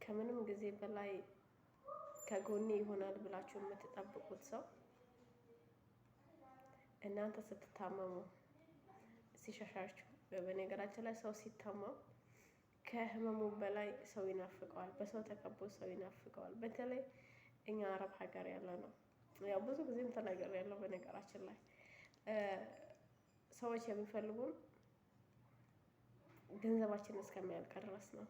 ከምንም ጊዜ በላይ ከጎኔ ይሆናል ብላችሁ የምትጠብቁት ሰው እናንተ ስትታመሙ ሲሸሻችሁ። በነገራችን ላይ ሰው ሲታመም ከህመሙ በላይ ሰው ይናፍቀዋል። በሰው ተከቦ ሰው ይናፍቀዋል። በተለይ እኛ አረብ ሀገር ያለ ነው። ያው ብዙ ጊዜም ተናግሬያለሁ። በነገራችን ላይ ሰዎች የሚፈልጉን ገንዘባችንን እስከሚያልቅ ድረስ ነው።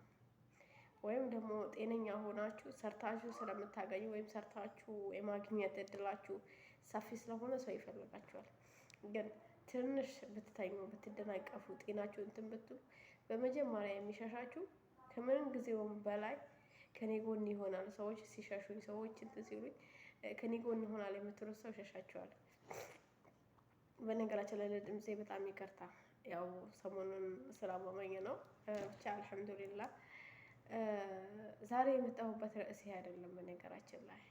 ወይም ደግሞ ጤነኛ ሆናችሁ ሰርታችሁ ስለምታገኙ ወይም ሰርታችሁ የማግኘት እድላችሁ ሰፊ ስለሆነ ሰው ይፈልጋችኋል። ግን ትንሽ ብትተኙ ብትደናቀፉ ጤናችሁ እንትን ብትሉ በመጀመሪያ የሚሸሻችሁ ከምንም ጊዜውም በላይ ከኔ ጎን ይሆናል። ሰዎች ሲሸሹኝ ሰዎች እንትን ሲሉኝ ከኔ ጎን ይሆናል የምትሉት ሰው ሸሻችኋል። በነገራችን ላይ ለድምፄ በጣም ይቅርታ፣ ያው ሰሞኑን ስላመመኝ ነው። ብቻ አልሐምዱሊላህ። ዛሬ የመጣሁበት ርዕሴ አይደለም። በነገራችን ላይ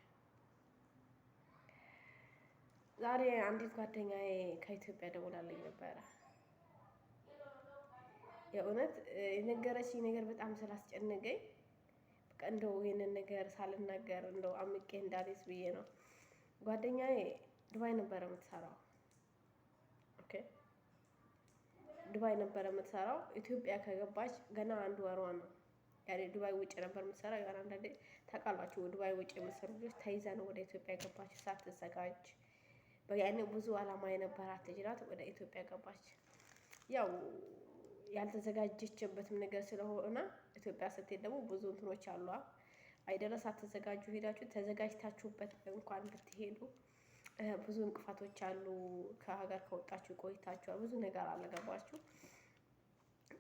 ዛሬ አንዲት ጓደኛዬ ከኢትዮጵያ ደውላልኝ ነበረ። የእውነት የነገረችኝ ነገር በጣም ስላስጨነቀኝ በቃ እንደው ይሄንን ነገር ሳልናገር እንደው አምቄ እንዳልይዝ ብዬ ነው። ጓደኛዬ ዱባይ ነበረ የምትሰራው። ኦኬ፣ ዱባይ ነበረ የምትሰራው። ኢትዮጵያ ከገባች ገና አንድ ወሯ ነው። ያኔ ዱባይ ውጭ ነበር የምትሰራው። ያን አንዳንዴ ታውቃላችሁ፣ ዱባይ ውጭ የምትሰሩ ልጆች ተይዛ ነው ወደ ኢትዮጵያ የገባችው ሳትዘጋጅ። ያኔ ብዙ አላማ የነበራት ልጅ ናት። ወደ ኢትዮጵያ ገባች። ያው ያልተዘጋጀችበትም ነገር ስለሆነ ኢትዮጵያ ስትሄድ ደግሞ ብዙ እንትኖች አሉ አይደለ? ሳትዘጋጁ ሄዳችሁ ተዘጋጅታችሁበት እንኳን ብትሄዱ ብዙ እንቅፋቶች አሉ። ከሀገር ከወጣችሁ ቆይታችኋል። ብዙ ነገር አለገባችሁ።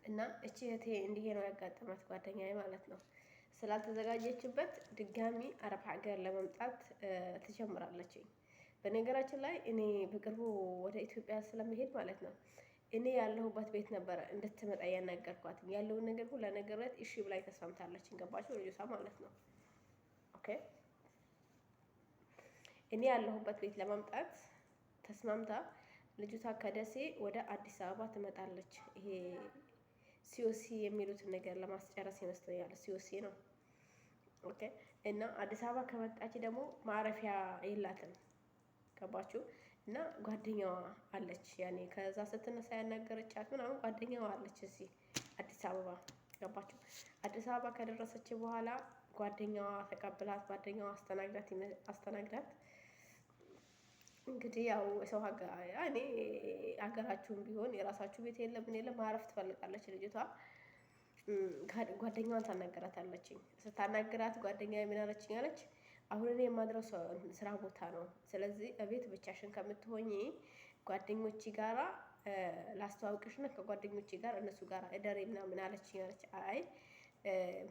እና እቺ እህቴ እንዲህ ነው ያጋጠማት፣ ጓደኛዬ ማለት ነው። ስላልተዘጋጀችበት ድጋሚ አረብ ሀገር ለመምጣት ትጀምራለች። በነገራችን ላይ እኔ በቅርቡ ወደ ኢትዮጵያ ስለመሄድ ማለት ነው እኔ ያለሁበት ቤት ነበረ እንድትመጣ ያናገርኳት። ያለውን ነገር ሁሉ ነገራት። እሺ ብላኝ ተስማምታለች። ገባችሁ? ልጅቷ ማለት ነው። ኦኬ፣ እኔ ያለሁበት ቤት ለማምጣት ተስማምታ ልጅቷ ከደሴ ወደ አዲስ አበባ ትመጣለች። ይሄ ሲኦሲ የሚሉትን ነገር ለማስጨረስ ይመስለኛል። ሲኦሲ ነው። ኦኬ። እና አዲስ አበባ ከመጣች ደግሞ ማረፊያ የላትም። ገባችሁ? እና ጓደኛዋ አለች። ያኔ ከዛ ስትነሳ ያናገረቻት ምናምን ጓደኛዋ አለች እዚህ አዲስ አበባ። ገባችሁ? አዲስ አበባ ከደረሰች በኋላ ጓደኛዋ ተቀብላት፣ ጓደኛዋ አስተናግዳት። እንግዲህ ያው ሰው ሀገር ያኔ ሀገራችሁም ቢሆን የራሳችሁ ቤት የለም ምን የለም ማረፍ ትፈልጋለች ልጅቷ። ጓደኛዋን ታናገራታለች። ስታናግራት ጓደኛዬ ምን አለችኝ አለች፣ አሁን እኔ የማድረው ስራ ቦታ ነው። ስለዚህ እቤት ብቻሽን ከምትሆኚ ጓደኞቼ ጋራ ላስተዋውቅሽና ከጓደኞቼ ጋር እነሱ ጋር እደሪ ምናምን አለችኝ አለች። አይ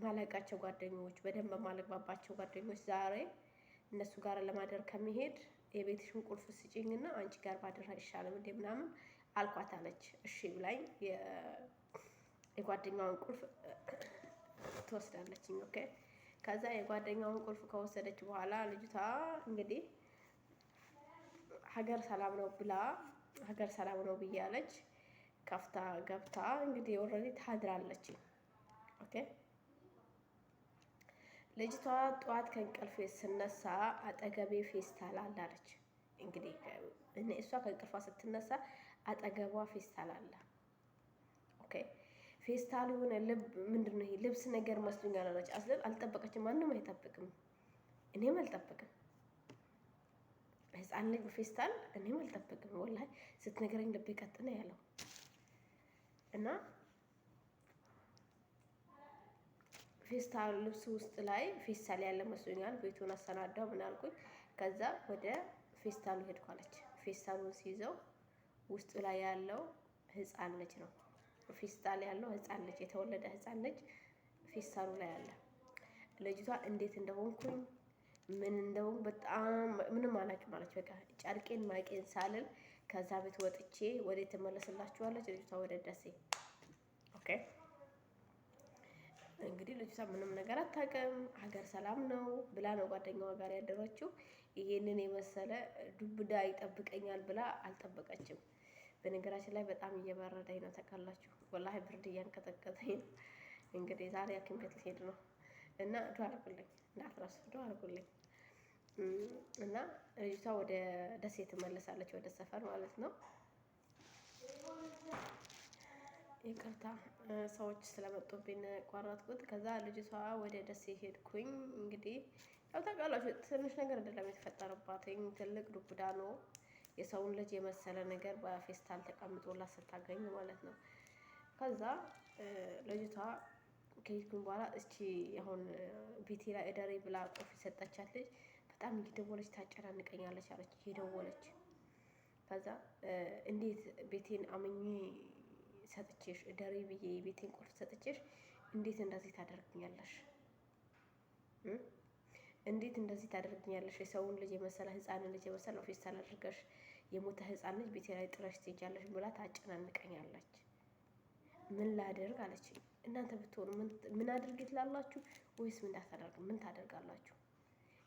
ማለቃቸው ጓደኞች፣ በደንብ ማለግባባቸው ጓደኞች ዛሬ እነሱ ጋር ለማደር ከመሄድ የቤትሽን ቁልፍ ስጪኝና አንቺ ጋር ባደር አይሻልም እንዴ ምናምን አልኳት አለች። እሺ ብላኝ የጓደኛዋን ቁልፍ ትወስዳለች። ኦኬ። ከዛ የጓደኛውን ቁልፍ ከወሰደች በኋላ ልጅቷ እንግዲህ ሀገር ሰላም ነው ብላ ሀገር ሰላም ነው ብያለች። ከፍታ ገብታ እንግዲህ ኦልሬዲ ታድራለች። ኦኬ። ልጅቷ ጠዋት ከእንቅልፌ ስነሳ አጠገቤ ፌስታል አለ አለች። እንግዲህ እሷ ከእንቅልፏ ስትነሳ አጠገቧ ፌስታል አለ። ኦኬ። ፌስታሉ የሆነ ምንድን ነው ይሄ ልብስ ነገር መስሎኛል አለች። አልጠበቀችም። ማንም አይጠብቅም። እኔም አልጠብቅም። ህፃን ልጅ ፌስታል እኔም አልጠብቅም። ወላሂ ስትነግረኝ ልቤ ቀጥ ነው ያለው እና ፌስታል ልብስ ውስጥ ላይ ፌስታል ያለ መስሎኛል። ቤቱን አሰናዳው ምን አልኩኝ። ከዛ ወደ ፌስታሉ ሄድኩ አለች። ፌስታሉን ሲይዘው ውስጡ ላይ ያለው ህፃን ልጅ ነው። ፌስታል ያለው ህፃን ልጅ፣ የተወለደ ህፃን ልጅ ፌስታሉ ላይ አለ። ልጅቷ እንዴት እንደሆንኩኝ ምን እንደሆንኩ በጣም ምንም አላውቅም አለች። በቃ ጨርቄን ማቄን ሳልል ከዛ ቤት ወጥቼ ወደ ተመለስላችኋለች ልጅቷ ወደ ደሴ። ኦኬ። እንግዲህ ልጅቷ ምንም ነገር አታውቅም። ሀገር ሰላም ነው ብላ ነው ጓደኛዋ ጋር ያደረችው። ይሄንን የመሰለ ዱብዳ ይጠብቀኛል ብላ አልጠበቀችም። በነገራችን ላይ በጣም እየበረደኝ ነው ታውቃላችሁ። ወላሂ ብርድ እያንቀጠቀጠኝ ነው። እንግዲህ ዛሬ ሐኪም ቤት ልሄድ ነው። እና ዱአ አድርጉልኝ እንዳትረሱ፣ ዱአ አድርጉልኝ። እና ልጅቷ ወደ ደሴ ትመለሳለች፣ ወደ ሰፈር ማለት ነው። ይቅርታ ሰዎች ስለመጡብኝ ቋረጥኩት። ከዛ ልጅቷ ወደ ደሴ ሄድኩኝ። እንግዲህ ያው ታውቃላችሁ ትንሽ ነገር አይደለም የተፈጠረባትኝ፣ ትልቅ ዱብዳ ነው። የሰውን ልጅ የመሰለ ነገር በፌስታል ተቀምጦላት ስታገኝ ማለት ነው። ከዛ ልጅቷ ከሄድኩኝ በኋላ እስኪ አሁን ቤቴ ላይ እደሪ ብላ ቁልፍ የሰጠቻት ልጅ በጣም እየደወለች ታጨናንቀኛለች አለች። እየደወለች ከዛ እንዴት ቤቴን አምኜ ሰጥቼሽ እደሪ ብዬ ቤቴን ቁልፍ ሰጥቼሽ እንዴት እንደዚህ ታደርግኛለሽ? እንዴት እንደዚህ ታደርግኛለሽ? የሰውን ልጅ የመሰለ ህፃንን ልጅ የመሰለ ፌስታል አድርገሽ የሞተ ህፃን ልጅ ቤቴ ላይ ጥረሽ ትሄጃለሽ ብላ ታጨናንቀኛለች። ምን ላደርግ አለች። እናንተ ብትሆኑ ምን አድርጊ ትላላችሁ? ወይስ ምን እንዳታደርግ ምን ታደርጋላችሁ?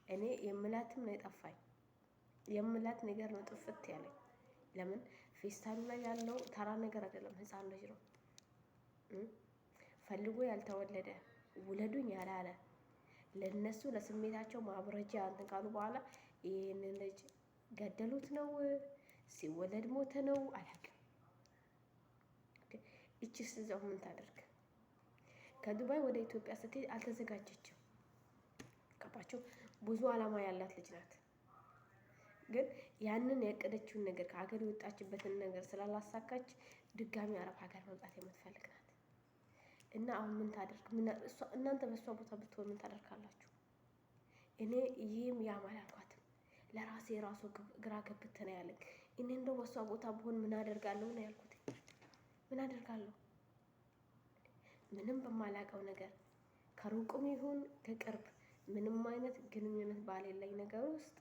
እኔ የምላትም ነው የጠፋኝ። የምላት ነገር ነው ጥፍት ያለኝ። ለምን ፌስታሉ ላይ ያለው ተራ ነገር አይደለም፣ ህፃን ልጅ ነው። ፈልጎ ያልተወለደ ውለዱኝ ያላለ ለነሱ ለስሜታቸው ማብረጃ እንትን ካሉ በኋላ ይህንን ልጅ ገደሉት ነው ሲወለድ ሞተ ነው አላውቅም። እቺስ እዛው ምን ታደርግ? ከዱባይ ወደ ኢትዮጵያ ስትሄድ አልተዘጋጀችም። ገባችሁ? ብዙ አላማ ያላት ልጅ ናት። ግን ያንን ያቀደችውን ነገር ከሀገር የወጣችበትን ነገር ስላላሳካች ድጋሚ አረብ ሀገር መምጣት የምትፈልግ ናት። እና አሁን ምን ታደርግ? እናንተ በሷ ቦታ ብትሆን ምን ታደርጋላችሁ? እኔ ይህም ያም አላልኳትም። ለራሴ ራሱ ግራ ገብት ነው ያለኝ። እኔ እንደው በሷ ቦታ ብሆን ምን አደርጋለሁ ነው ያልኩት። ምን አደርጋለሁ? ምንም በማላውቀው ነገር ከሩቅም ይሁን ከቅርብ ምንም አይነት ግንኙነት ባሌለኝ ነገር ውስጥ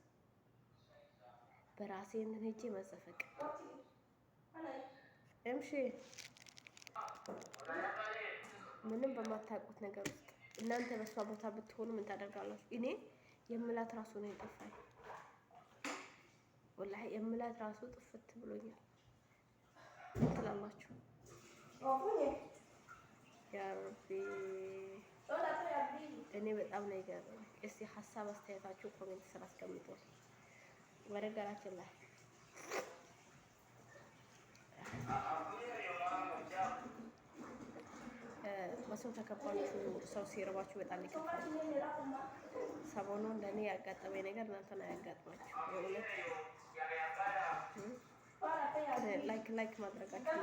በራሴ እንትን ሄጄ መዘፈቅ እምሺ ምንም በማታውቁት ነገር ውስጥ እናንተ በሷ ቦታ ብትሆኑ ምን ታደርጋላችሁ? እኔ የምላት ራሱ ነው የጠፋኝ። ወላሂ የምላት ራሱ ጥፍት ብሎኛል። ምን ትላላችሁ? ያ ረቢ እኔ በጣም ነው የገረመኝ። እስቲ ሀሳብ አስተያየታችሁ ኮሜንት ስራ አስቀምጡት። በነገራችን ላይ በሰው ተከባችሁ ሰው ሲርባችሁ በጣም ይከፋል። ሰሞኑን ለእኔ ያጋጠመኝ ነገር እናንተን አያጋጥማችሁ። የእውነት ላይክ ማድረጋችሁ